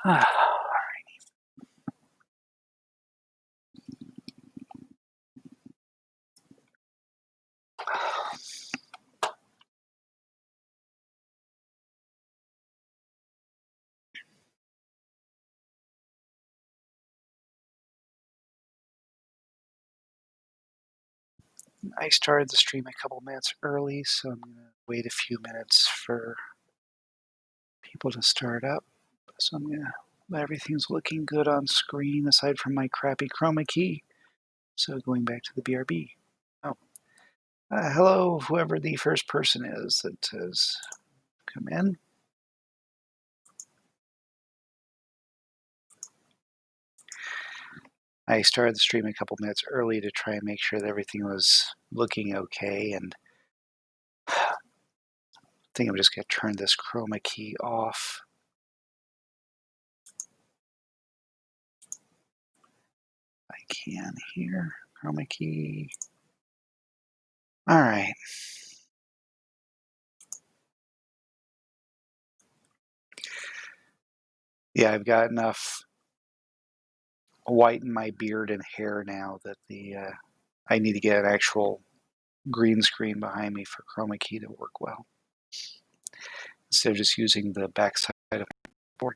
I started the stream a couple minutes early, so I'm going to wait a few minutes for people to start up. So I'm going to, everything's looking good on screen aside from my crappy chroma key. So going back to the BRB. Oh, hello, whoever the first person is that has come in. I started the stream a couple minutes early to try and make sure that everything was looking okay, and I think I'm just going to turn this chroma key off. I can here. Chroma key. All right. Yeah, I've got enough white in my beard and hair now that I need to get an actual green screen behind me for chroma key to work well, instead of just using the backside of the board.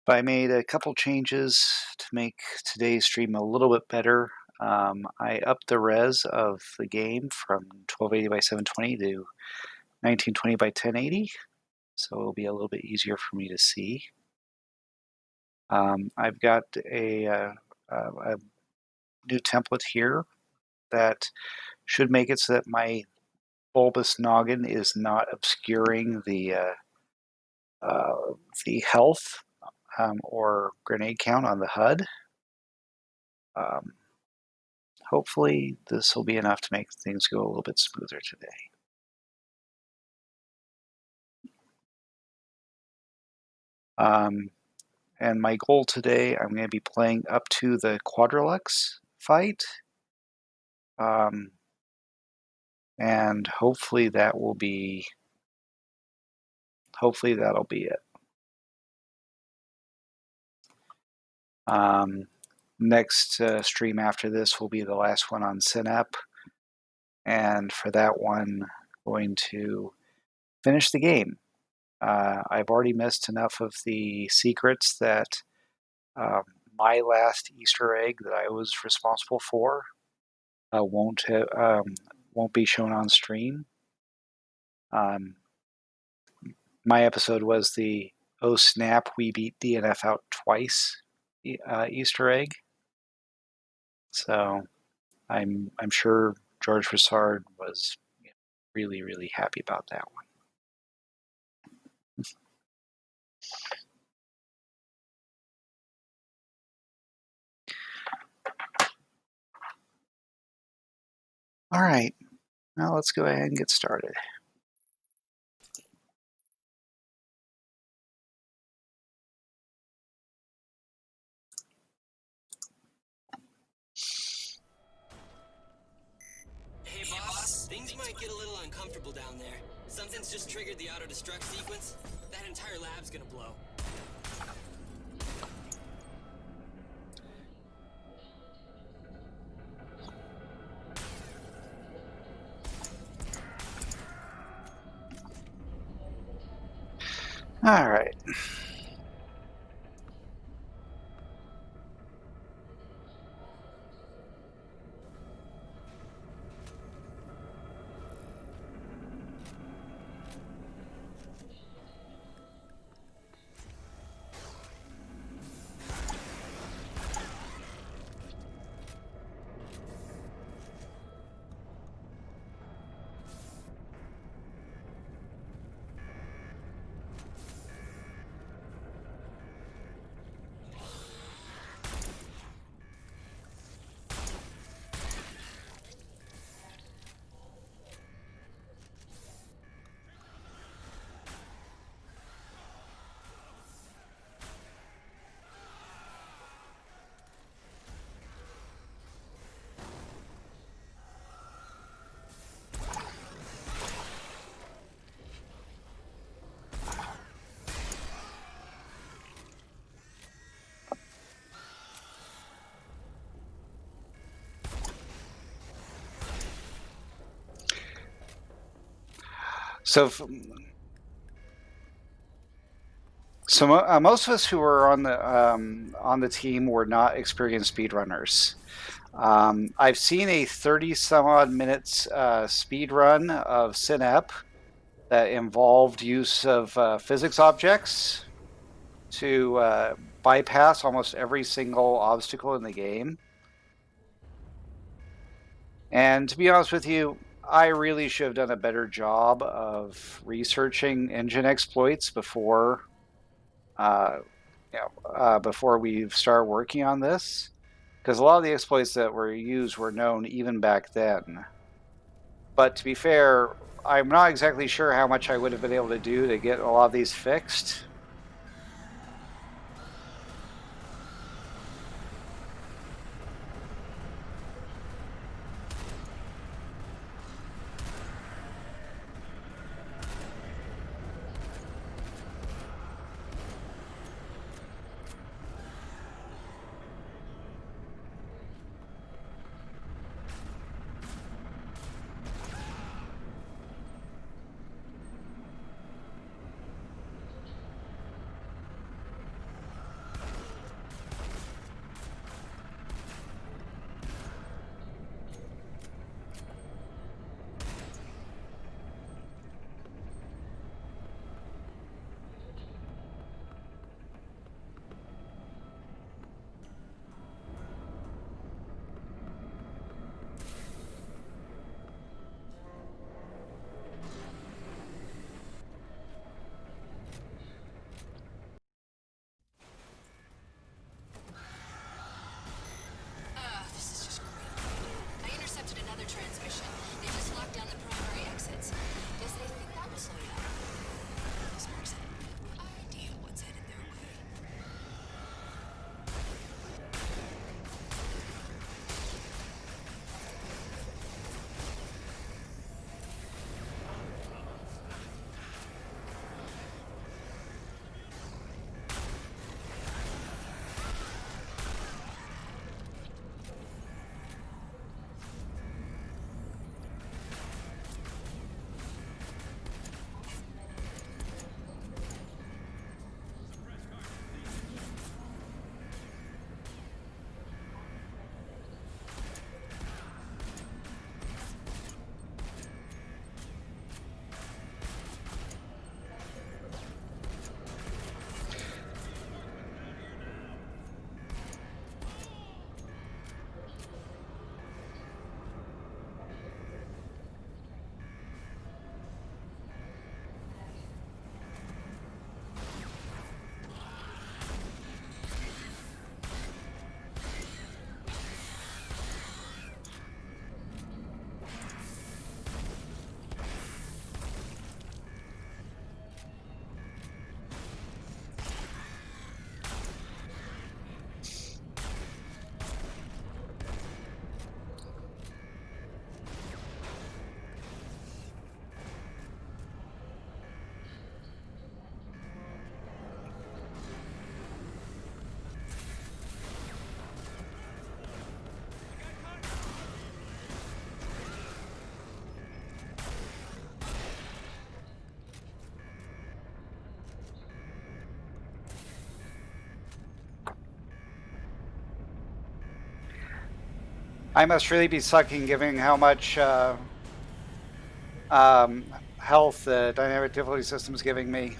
But I made a couple changes to make today's stream a little bit better. I upped the res of the game from 1280 by 720 to 1920 by 1080, so it'll be a little bit easier for me to see. I've got a new template here that should make it so that my bulbous noggin is not obscuring the health or grenade count on the HUD. Hopefully this will be enough to make things go a little bit smoother today. And my goal today, I'm going to be playing up to the Quadrilux fight. And hopefully that'll be it. Next stream after this will be the last one on SiN, and for that one, I'm going to finish the game. I've already missed enough of the secrets that my last Easter egg that I was responsible for won't be shown on stream. My episode was the "Oh snap, we beat DNF out twice" Easter egg. So I'm sure George Broussard was really, really happy about that one. All right, now let's go ahead and get started. Hey boss, things might get a little uncomfortable down there. Something's just triggered the auto-destruct sequence. That entire lab's gonna blow. All right. So, most of us who were on the team were not experienced speedrunners. I've seen a 30 some odd minutes speed run of SiN that involved use of physics objects to bypass almost every single obstacle in the game. And to be honest with you, I really should have done a better job of researching engine exploits uh, before we start working on this, because a lot of the exploits that were used were known even back then. But to be fair, I'm not exactly sure how much I would have been able to do to get a lot of these fixed. This is just great. I intercepted another transmission. They just locked down the primary exits. Guess they think that will slow you down. Those marks had no idea what's headed their way. I must really be sucking given how much health the dynamic difficulty system is giving me.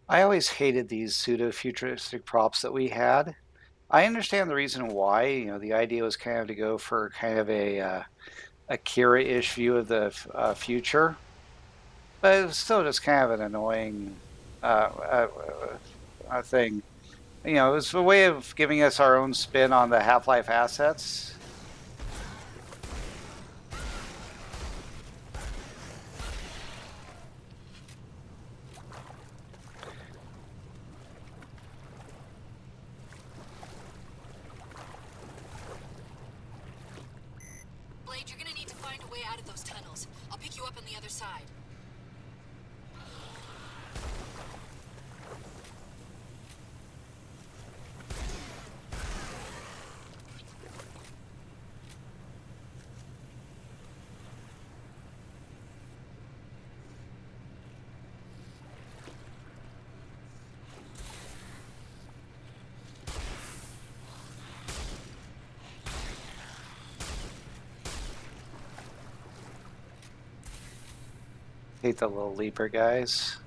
I always hated these pseudo-futuristic props that we had. I understand the reason why. The idea was kind of to go for kind of a Akira-ish view of the future, but it was still just kind of an annoying thing. It was a way of giving us our own spin on the Half-Life assets. Blade, you're gonna need to find a way out of those tunnels. I'll pick you up on the other side. Hate the little leaper guys.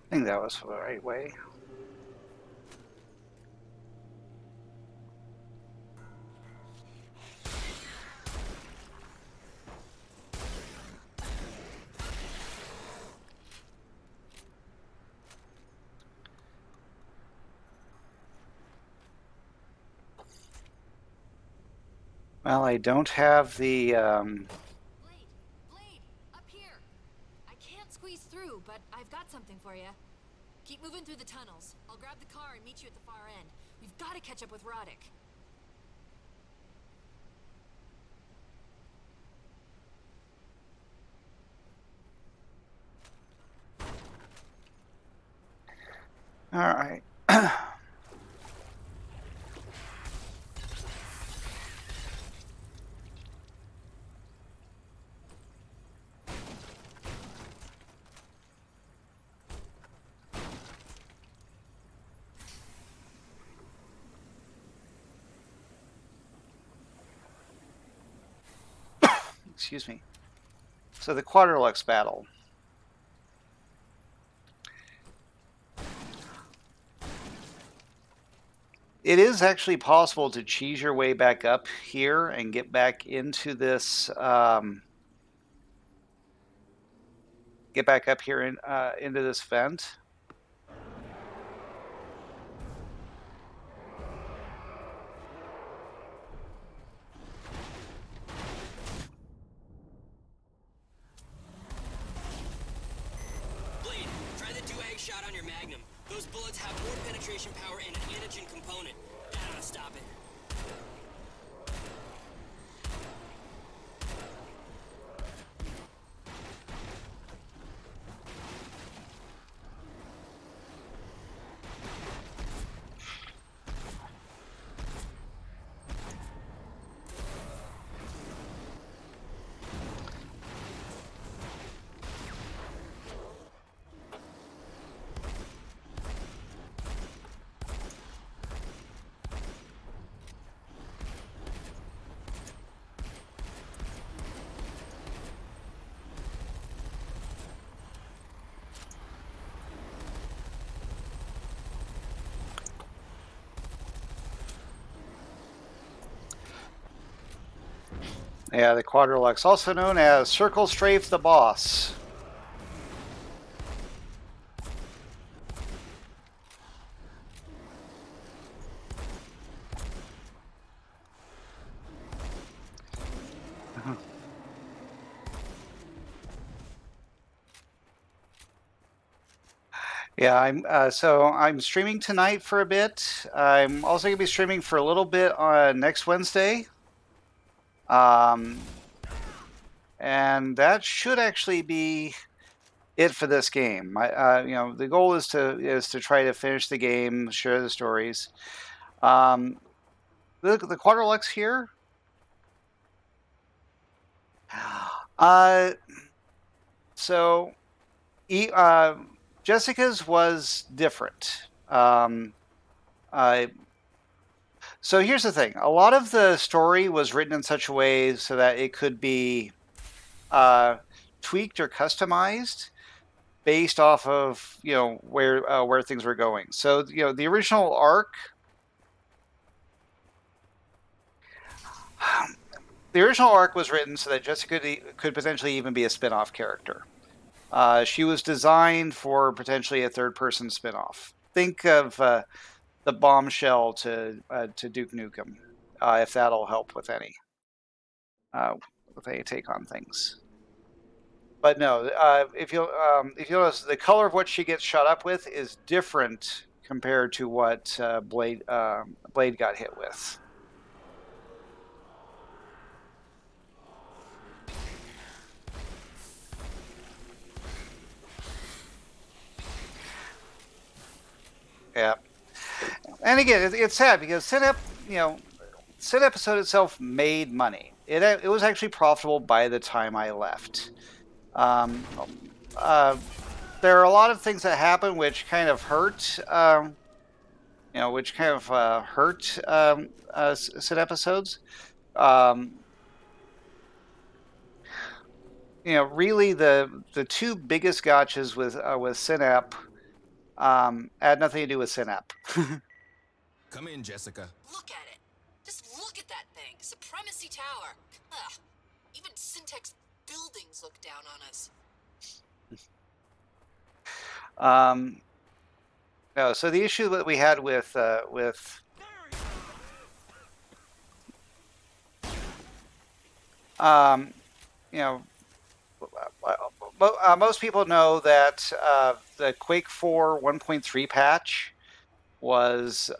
I think that was the right way. Well, I don't have the Blade, up here. I can't squeeze through, but I've got something for you. Keep moving through the tunnels. I'll grab the car and meet you at the far end. We've got to catch up with Roddick. All right. Excuse me. So the Quadrilux battle. It is actually possible to cheese your way back up here and get back into this get back up here into this vent. Blade, try the duag shot on your Magnum. Those bullets have more penetration power and an antigen component. That ought to stop it. Yeah, the Quadrilux, also known as Circle Strafe the Boss. Yeah, I'm streaming tonight for a bit. I'm also gonna be streaming for a little bit on next Wednesday. And that should actually be it for this game. The goal is to try to finish the game, share the stories. The Quadrilux here. Uh, so Jessica's was different. Uh, so here's the thing: a lot of the story was written in such a way so that it could be tweaked or customized based off of where things were going. So the original arc, the original arc was written so that Jessica could potentially even be a spin-off character. She was designed for potentially a third-person spin-off. Think of the Bombshell to Duke Nukem, if that'll help uh, with any take on things. But no, if you notice, the color of what she gets shot up with is different compared to what Blade got hit with. Yeah, and again, it's sad because SiN episode itself made money. It was actually profitable by the time I left. Um, there are a lot of things that happen which kind of hurt. Which kind of hurt SiN episodes. Um, really the two biggest gotchas with Synap had nothing to do with Synap. Come in, Jessica. Look at it. Just look at that thing. Supremacy Tower. Ugh. Even Syntax buildings look down on us. No, so the issue that we had with you know most people know that the Quake 4 1.3 patch was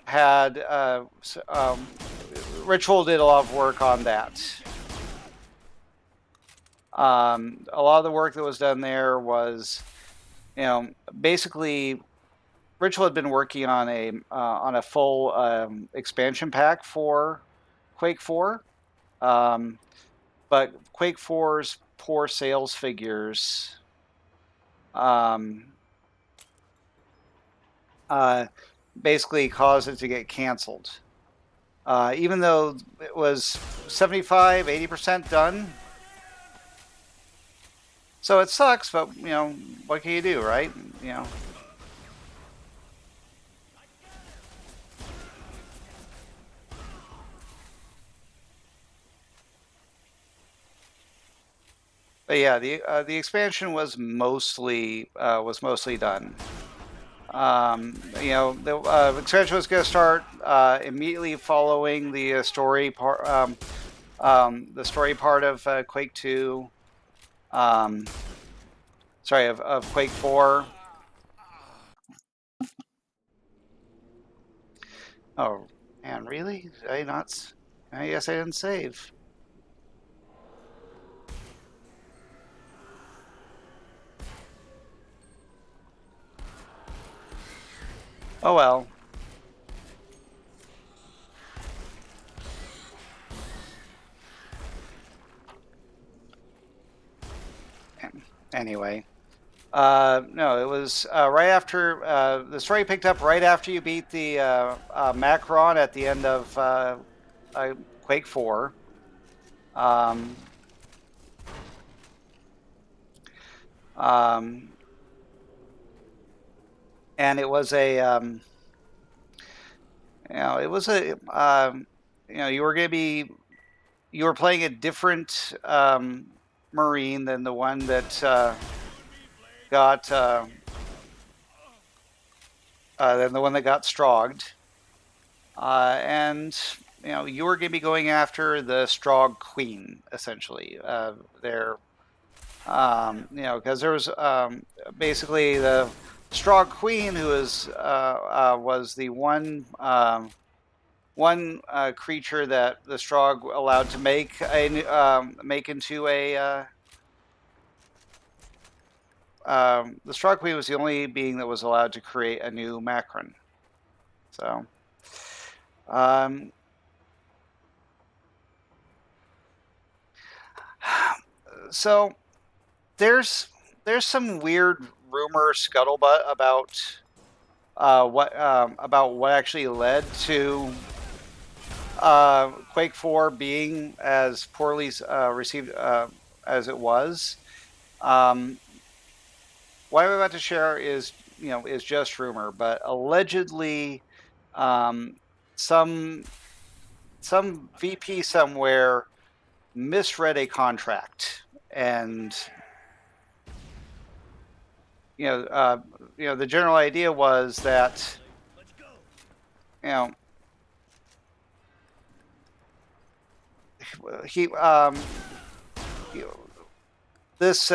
had Ritual did a lot of work on that. A lot of the work that was done there was, basically Ritual had been working on a full expansion pack for Quake 4, but Quake 4's poor sales figures basically caused it to get canceled. Even though it was 75-80% done. So it sucks, but what can you do, right? But yeah, the expansion was mostly done. The expansion was going to start immediately following the story part, the story part of Quake 2. Sorry, of Quake 4. Oh, man, really? Did I not? I guess I didn't save. Oh well. Anyway, no, it was right after the story picked up right after you beat the Macron at the end of Quake 4. Um, um, and it was it was you were going to be, you were playing a different Marine than the one that got strogged, and you were going to be going after the Strog Queen essentially. There, because there was basically the Strog Queen, who was the one creature that the Strog allowed to make into a the Strog Queen was the only being that was allowed to create a new Macron. So, um, so there's some weird rumor scuttlebutt about what actually led to Quake 4 being as poorly received as it was. What I'm about to share is just rumor, but allegedly, um, some VP somewhere misread a contract, and the general idea was that you know he this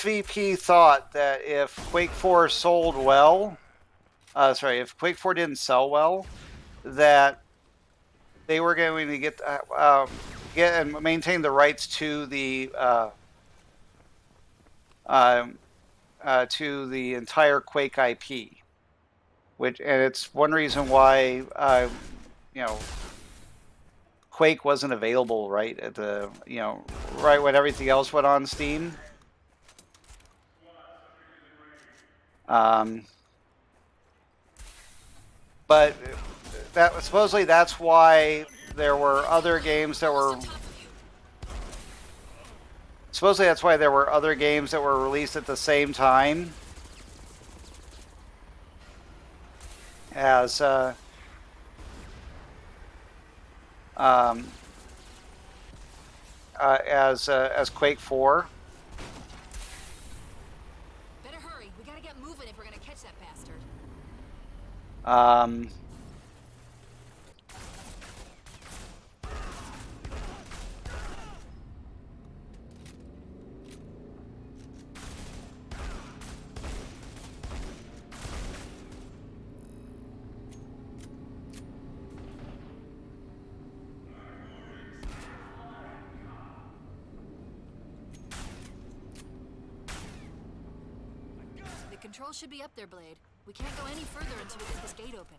VP thought that if Quake 4 sold well, if Quake 4 didn't sell well, that they were going to get and maintain the rights to the entire Quake IP, and it's one reason why Quake wasn't available right at the right when everything else went on Steam. But that supposedly that's why there were other games that were released at the same time as Quake 4. Better hurry. We gotta get moving if we're gonna catch that bastard. The controls should be up there, Blade. We can't go any further until we get this gate open.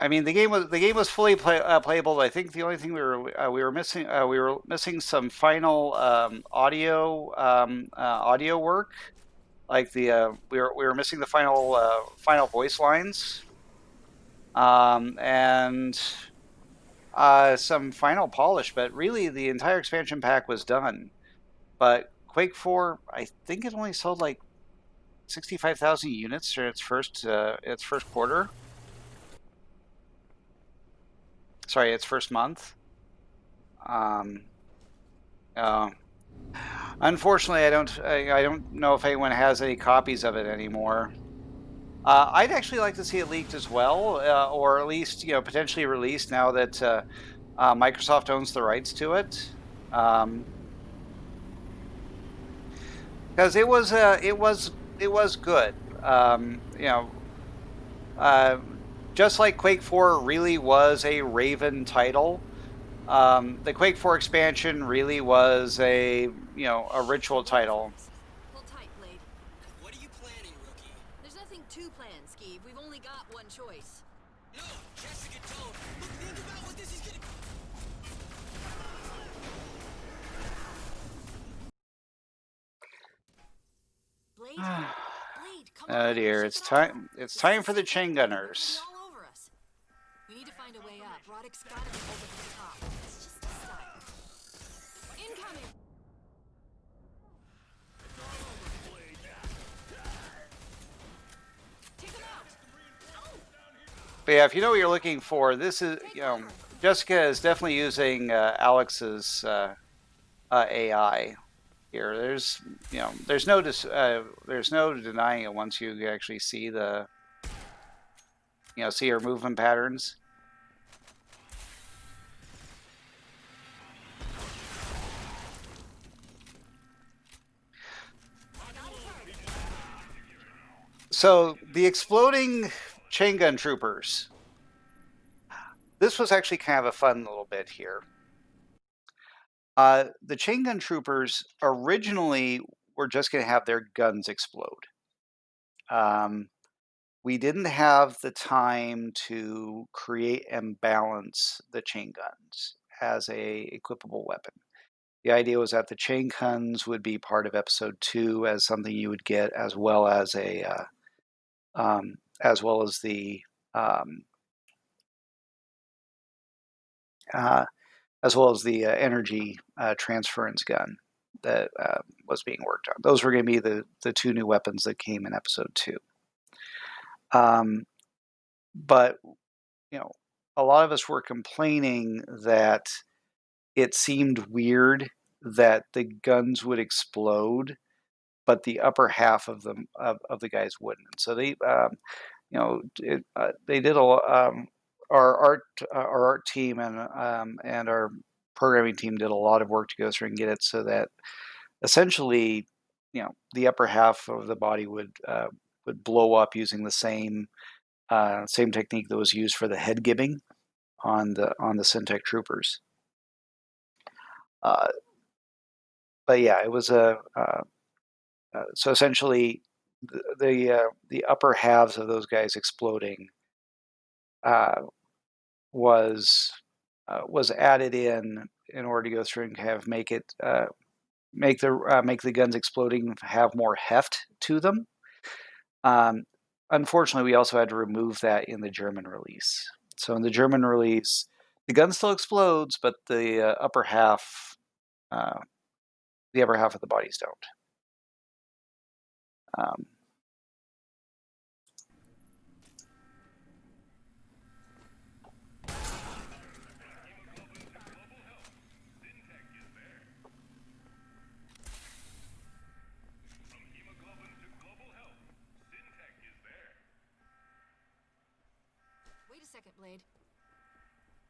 I mean, the game was fully playable. I think the only thing we were missing some final audio work, like we were missing the final voice lines, and some final polish. But really, the entire expansion pack was done. But Quake 4, I think it only sold like 65,000 units for its first quarter. Sorry, its first month. Unfortunately, I don't know if anyone has any copies of it anymore. I'd actually like to see it leaked as well, or at least potentially released now that Microsoft owns the rights to it. Because it was good. Just like Quake 4 really was a Raven title. The Quake 4 expansion really was a ritual title. Hold tight, Blade. What are you planning, rookie? There's nothing to plan, Skeeve. We've only got one choice. No, Jessica, don't. Look, think about what this is gonna. Blade? Blade, come Oh on. dear, shake it's it off. time. It's This time is for the a chain they're gonna gunners. be all over us. We need to find a way up. Roddick's gotta be over the top. It's just a style. Incoming! Take him out! But yeah, if you know what you're looking for, this is Jessica is definitely using Alex's AI here. There's no denying it once you actually see see her movement patterns. So the exploding chain gun troopers. This was actually kind of a fun little bit here. The chain gun troopers originally were just going to have their guns explode. We didn't have the time to create and balance the chain guns as a equipable weapon. The idea was that the chain guns would be part of episode 2 as something you would get, as well as as well as the energy transference gun that was being worked on. Those were going to be the 2 new weapons that came in episode 2. But a lot of us were complaining that it seemed weird that the guns would explode, but the upper half of them of the guys wouldn't. So they, they did our art team and our programming team did a lot of work to go through and get it so that essentially, the upper half of the body would blow up using the same technique that was used for the head gibbing on the Syntech troopers. But yeah, it was so essentially the upper halves of those guys exploding was added in order to go through and kind of make it make the guns exploding have more heft to them. Unfortunately, we also had to remove that in the German release. So in the German release, the gun still explodes, but the upper half of the bodies don't. Wait a second, Blade.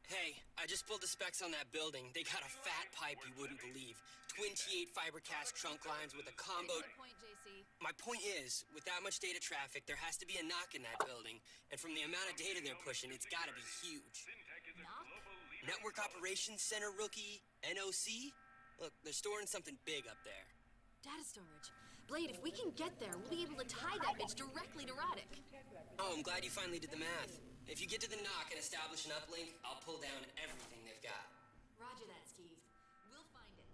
Hey, I just pulled the specs on that building. They got a fat pipe you wouldn't believe. 28 fibercast trunk lines with a combo. Good point, JC. My point is, with that much data traffic, there has to be a knock in that building. And from the amount of data they're pushing, it's gotta be huge. Knock? Network Operations Center rookie? NOC? Look, they're storing something big up there. Data storage. Blade, if we can get there, we'll be able to tie that bitch directly to Roddick. Oh, I'm glad you finally did the math. If you get to the knock and establish an uplink, I'll pull down everything they've got. Roger that, Skeeve. We'll find it.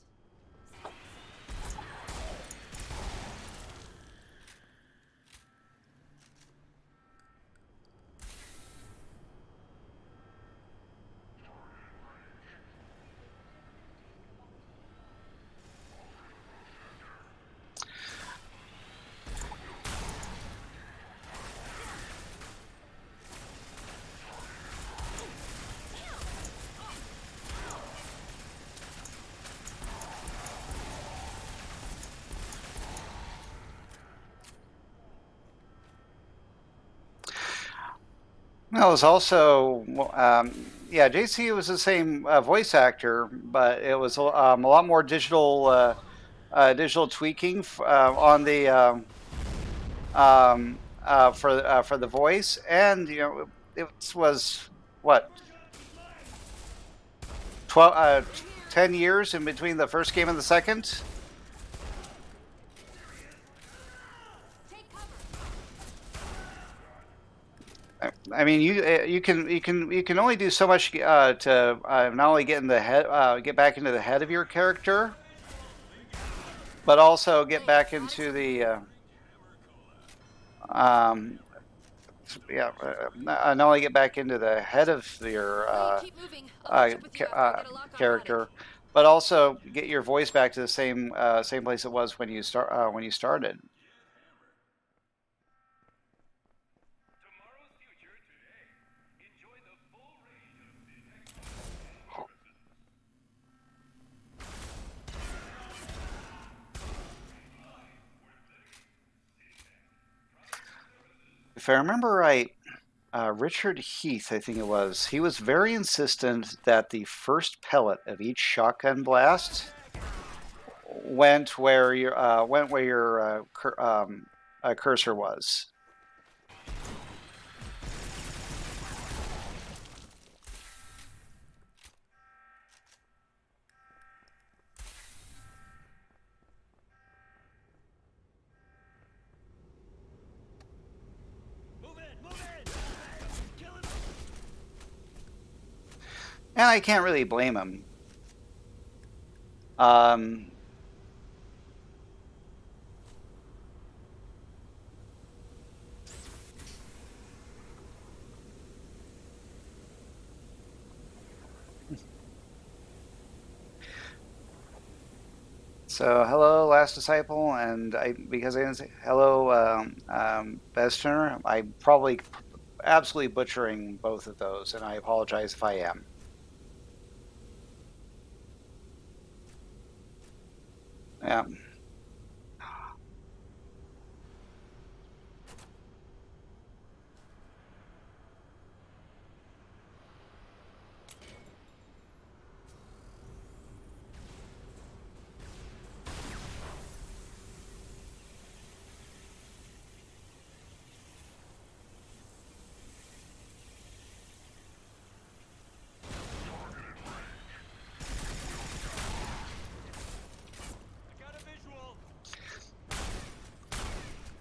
Well, it was also yeah, JC was the same voice actor, but it was a lot more digital tweaking on the for the voice, and it was what 12 10 years in between the first game and the second. Take cover. I mean, you can only do so much to not only get in the head, get back into the head of your character, but also get Hey, back got into something? the um, yeah, not only get back into the head of your Wait, keep moving. I'll catch up with you after I get a lock on routing. character, but also get your voice back to the same place it was when you started. If I remember right, Richard Heath, I think it was, he was very insistent that the first pellet of each shotgun blast went where your cursor was. And I can't really blame him. Um, so hello, last disciple, and because I didn't say hello, Bestner, I'm probably absolutely butchering both of those, and I apologize if I am. Yeah.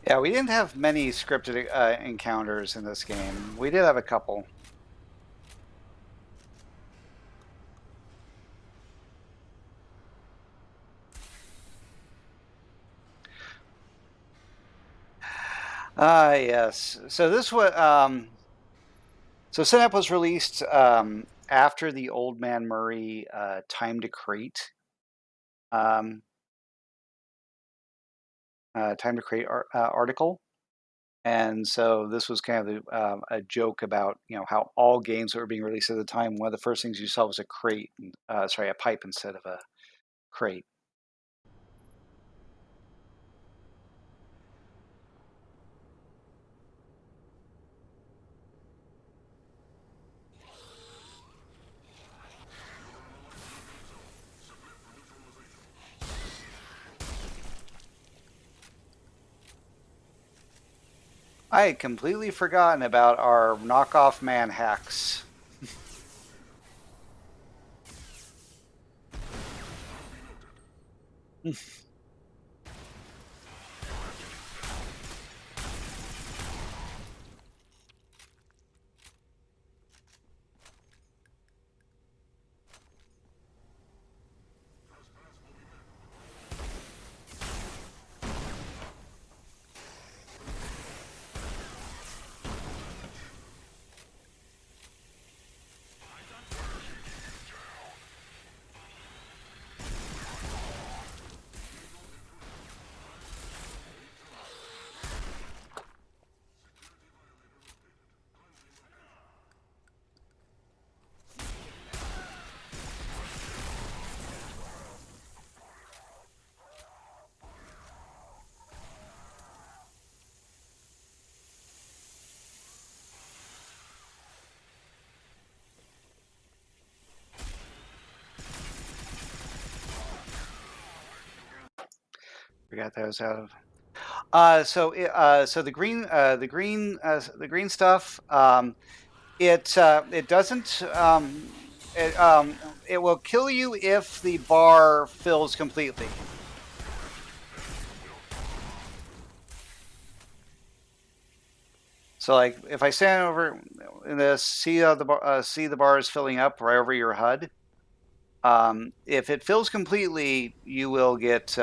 Yeah, we didn't have many scripted encounters in this game. We did have a couple. Ah, yes. So this was so SiN was released after the Old Man Murray Time to Create um, article. And so this was kind of a joke about how all games that were being released at the time, one of the first things you saw was a crate, sorry, a pipe instead of a crate. I had completely forgotten about our knockoff man hacks. Forgot that was out of. So the green stuff. It doesn't. It, um, it will kill you if the bar fills completely. So, like, if I stand over in this, see the bar is filling up right over your HUD. If it fills completely, you will get.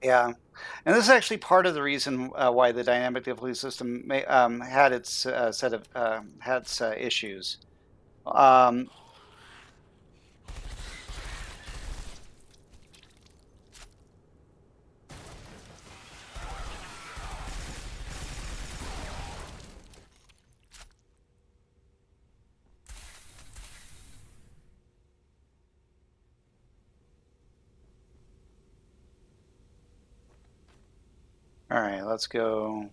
Yeah, and this is actually part of the reason why the dynamic difficulty system had its set of had its issues. Um, all right, let's go.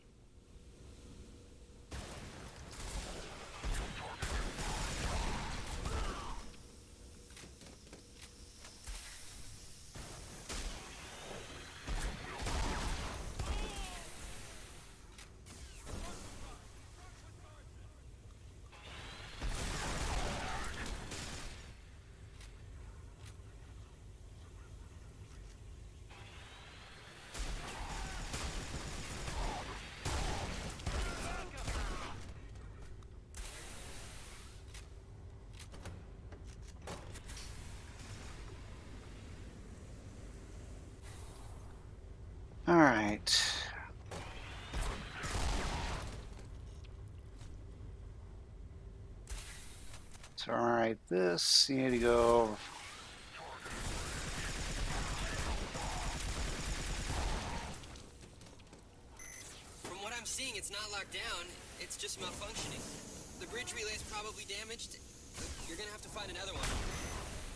All right. So, all right, this you need to go. From what I'm seeing, it's not locked down. It's just malfunctioning. The bridge relay's probably damaged. You're gonna have to find another one.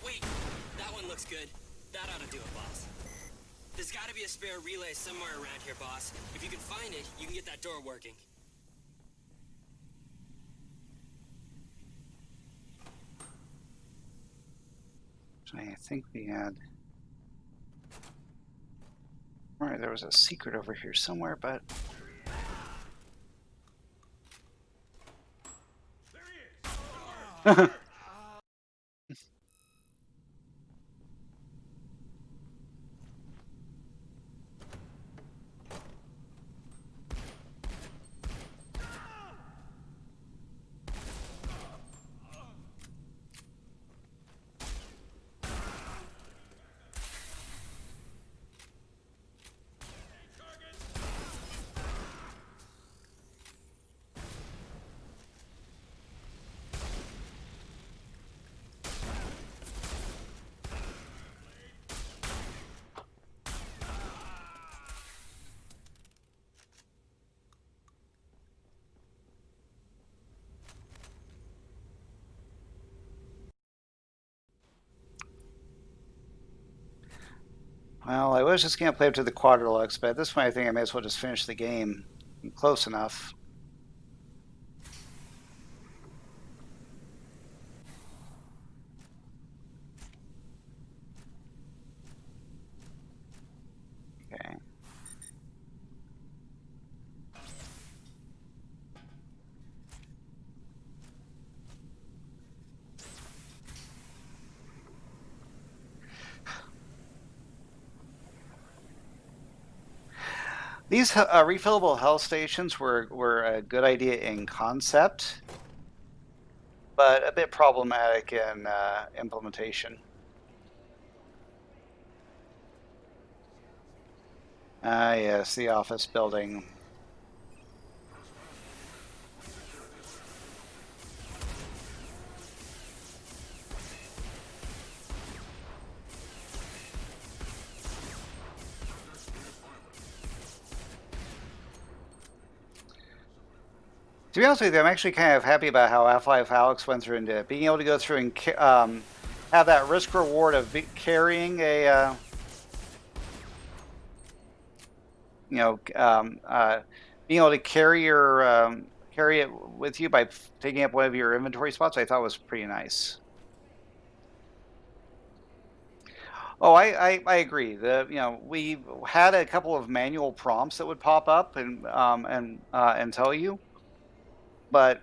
Wait, that one looks good. That ought to do it, boss. There's gotta be a spare relay somewhere around here, boss. If you can find it, you can get that door working. I think we had. All right, there was a secret over here somewhere, but. Well, I was just gonna play up to the Quadrilux, but at this point, I think I may as well just finish the game. I'm close enough. Okay. These refillable health stations were a good idea in concept, but a bit problematic in implementation. Ah, yes, the office building. To be honest with you, I'm actually kind of happy about how Half-Life Alyx went through and being able to go through and have that risk reward of carrying a, being able to carry it with you by taking up one of your inventory spots. I thought was pretty nice. Oh, I agree. We had a couple of manual prompts that would pop up and tell you, but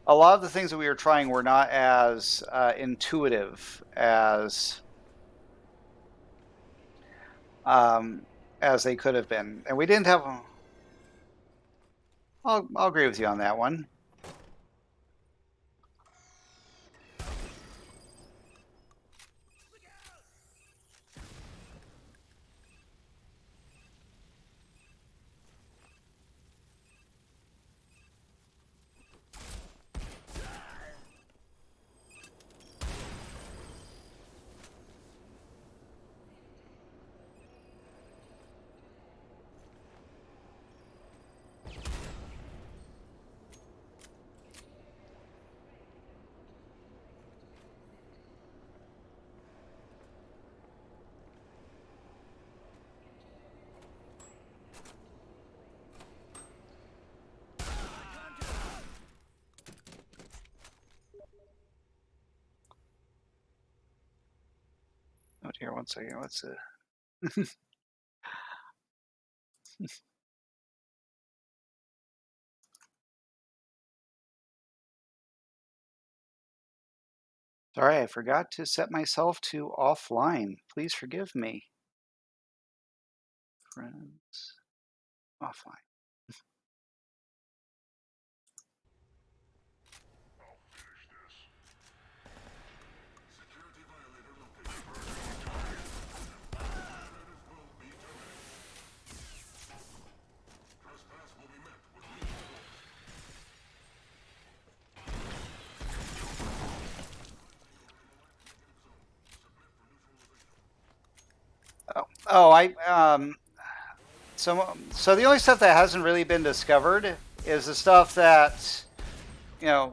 a lot of the things that we were trying were not as intuitive um, as they could have been, and we didn't have. I'll agree with you on that one. Oh dear, one second. What's it? Sorry, I forgot to set myself to offline. Please forgive me. Friends, offline. Oh, so the only stuff that hasn't really been discovered is the stuff that you know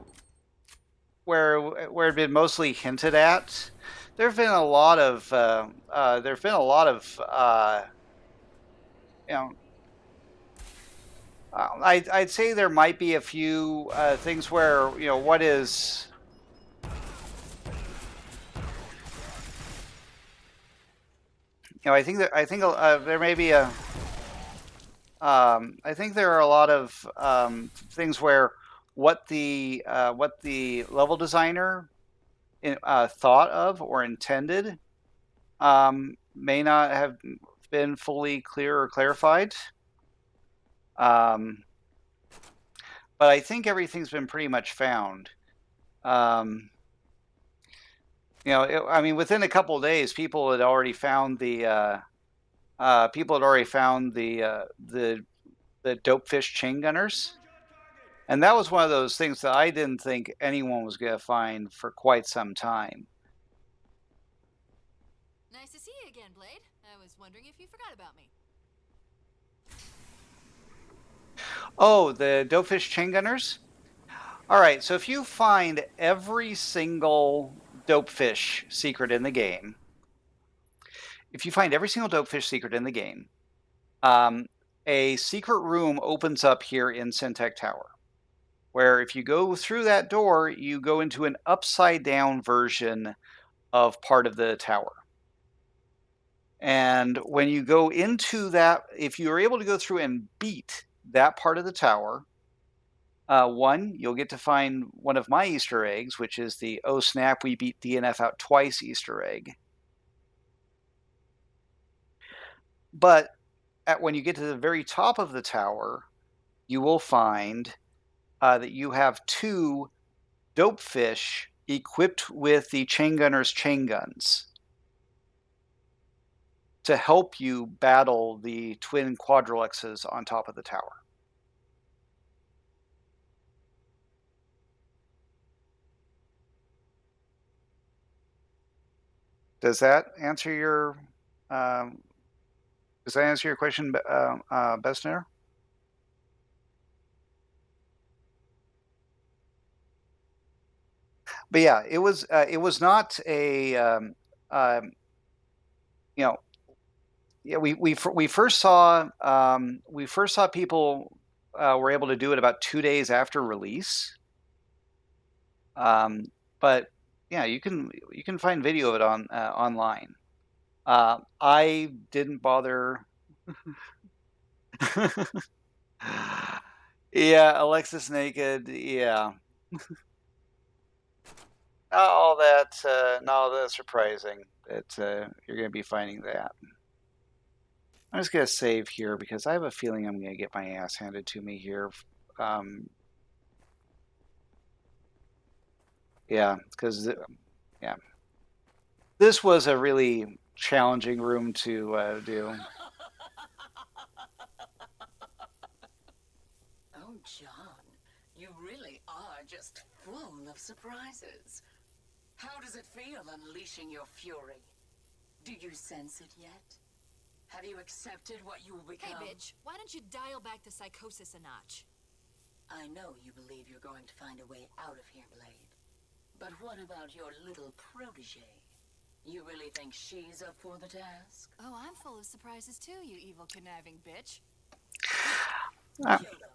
where it been mostly hinted at. There've been a lot of there've been a lot of you know I'd say there might be a few things where what is I think there may be a I think there are a lot of things where what the level designer thought of or intended may not have been fully clear or clarified. Um, but I think everything's been pretty much found. Um, I mean, within a couple of days, people had already found the dopefish chain gunners. And that was one of those things that I didn't think anyone was going to find for quite some time. Nice to see you again, Blade. I was wondering if you forgot about me. Oh, the dopefish chain gunners? All right, so if you find every single dopefish secret in the game, um, a secret room opens up here in Syntech Tower, where if you go through that door, you go into an upside down version of part of the tower. And when you go into that, if you're able to go through and beat that part of the tower, one, you'll get to find one of my Easter eggs, which is the "Oh snap, we beat DNF out twice" Easter egg. But when you get to the very top of the tower, you will find that you have two dopefish equipped with the chain gunner's chain guns to help you battle the twin quadrilexes on top of the tower. Does that answer your um, question, Bestner? But yeah, it was not a um, you know yeah we first saw people were able to do it about 2 days after release. Um, but yeah, you can find video of it on online. I didn't bother. Yeah, Alexis naked. Yeah, not all that surprising that you're going to be finding that. I'm just going to save here because I have a feeling I'm going to get my ass handed to me here. Um, yeah, because yeah, this was a really challenging room to do. Oh, John, you really are just full of surprises. How does it feel unleashing your fury? Do you sense it yet? Have you accepted what you will Hey, become? bitch, why don't you dial back the psychosis a notch? I know you believe you're going to find a way out of here, Blade. But what about your little protege? You really think she's up for the task? Oh, I'm full of surprises too, you evil, conniving bitch. I, Kill them.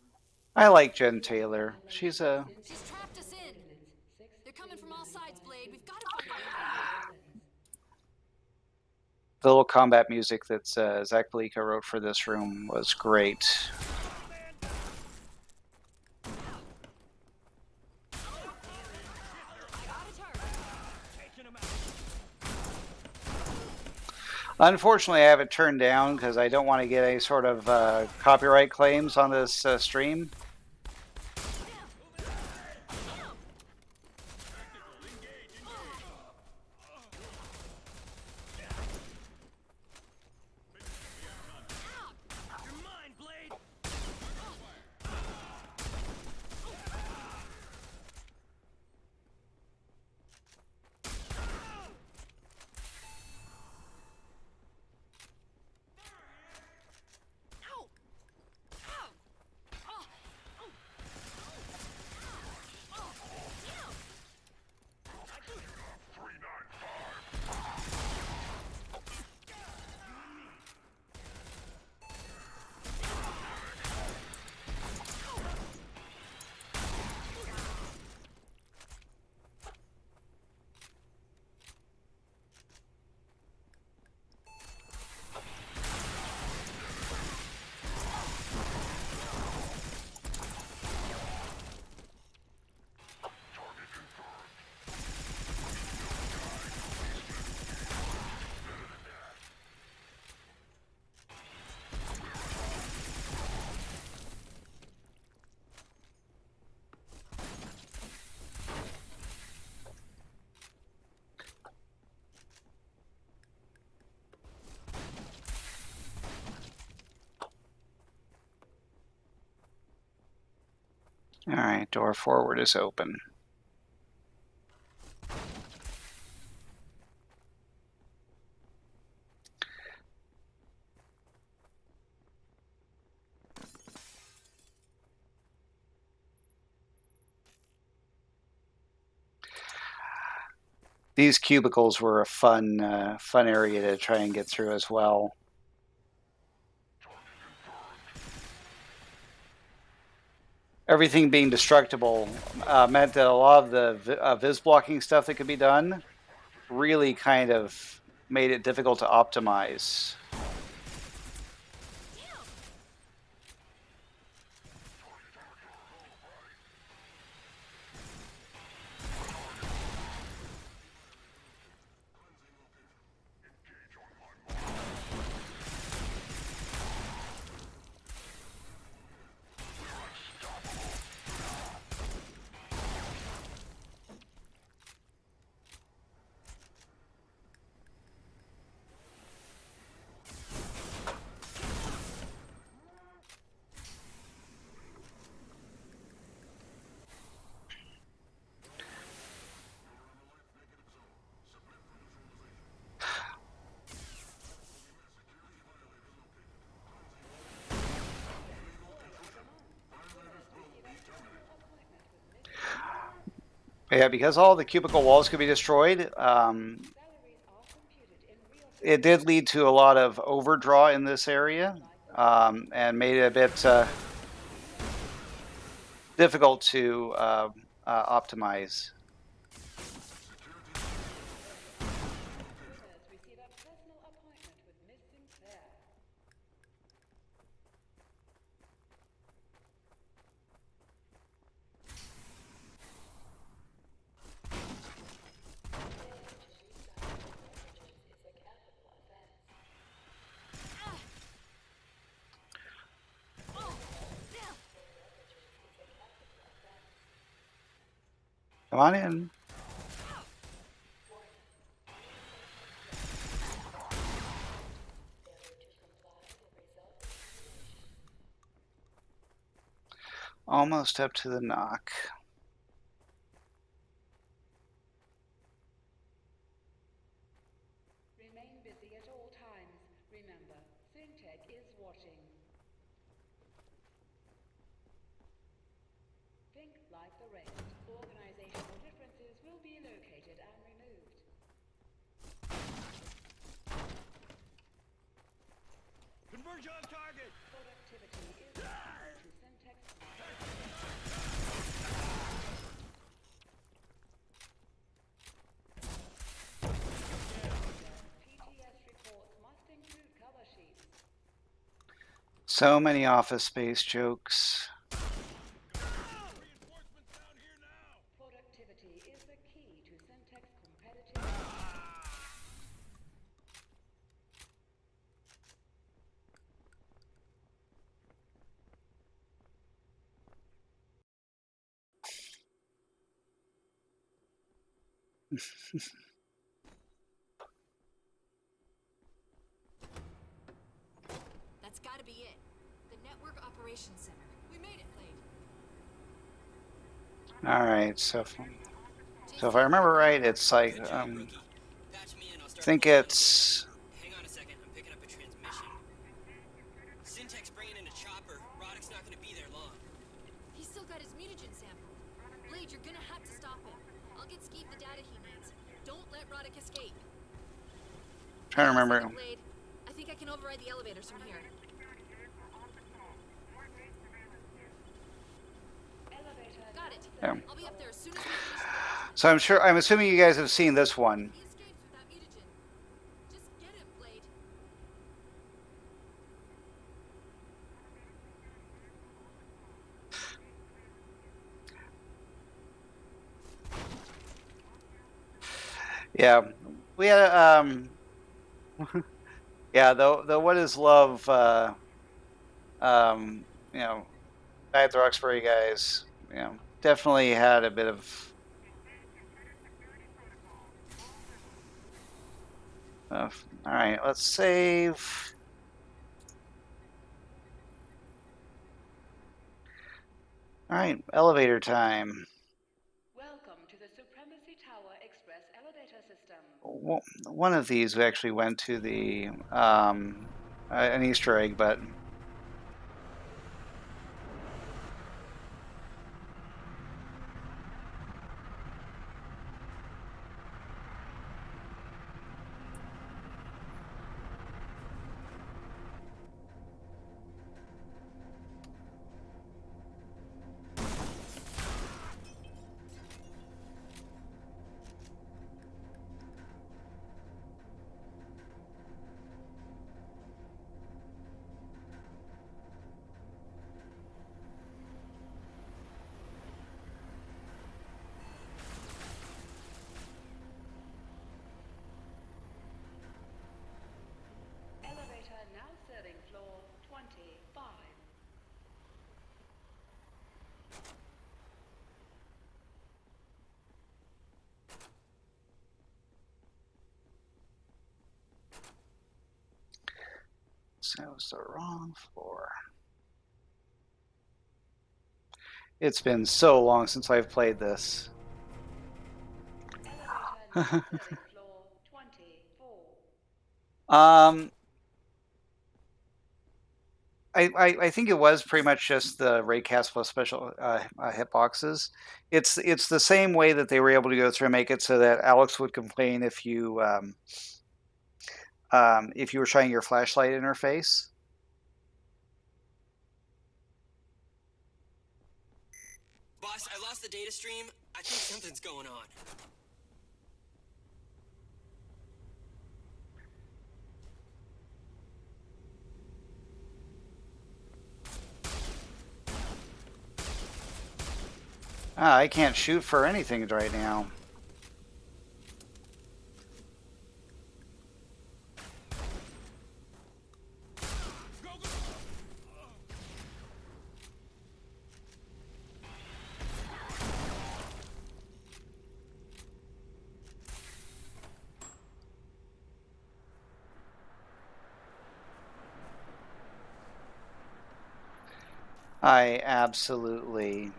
I like Jen Taylor. She's a She's trapped us in. They're coming from all sides, Blade. We've got to find a way out of here. the little combat music that Zach Palika wrote for this room was great. Unfortunately, I have it turned down because I don't want to get any sort of copyright claims on this stream. All right, door forward is open. These cubicles were a fun area to try and get through as well. Everything being destructible meant that a lot of the vis blocking stuff that could be done really kind of made it difficult to optimize. Yeah, because all the cubicle walls could be destroyed, it did lead to a lot of overdraw in this area, and made it a bit difficult to optimize. Come on in. Almost up to the knock. Remain busy at all times. Remember, SiNTech is watching. Think like the rest. Organizational differences will be located and removed. Converge on target! Productivity is the key to SiNTech's PTS reports must include cover sheets. So many Office Space jokes. Reinforcements down here now! Productivity is the key to SiNTech's competitive. That's gotta be it. The Network Operations Center. We made it, Blade. All right, so if I JC, remember right, it's like Good job, rookie. Patch me in, I'll I start think pulling in the data. it's Hang on a second, I'm picking up a transmission. Syntech's bringing in a chopper. Roddick's not gonna be there long. He's still got his mutagen sample. Blade, you're gonna have to stop him. I'll get Skeet the data he needs. Don't let Roddick escape. trying to Hang on a remember. second, Blade. I think I can override the elevators from here. Got it. Yeah. I'll be up there as soon as we finish the bridge. So I'm assuming you guys have seen this one. He escapes without mutagen. Just get him, Blade. Yeah, we had yeah, the what is love you know, Diet the Roxbury guys, you know, definitely had a bit of all right, let's save. All right, elevator time. Welcome to the Supremacy Tower Express elevator system. One of these we actually went to the an Easter egg, but Elevator now serving floor 25. that was the wrong floor. It's been so long since I've played this. Elevator now serving floor 24. I think it was pretty much just the raycast plus special hitboxes. It's the same way that they were able to go through and make it so that Alex would complain if you were trying your flashlight interface. Boss, I lost the data stream. I think something's going on. I can't shoot for anything right now. I absolutely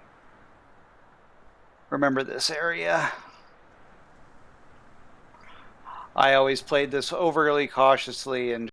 remember this area. I always played this overly cautiously and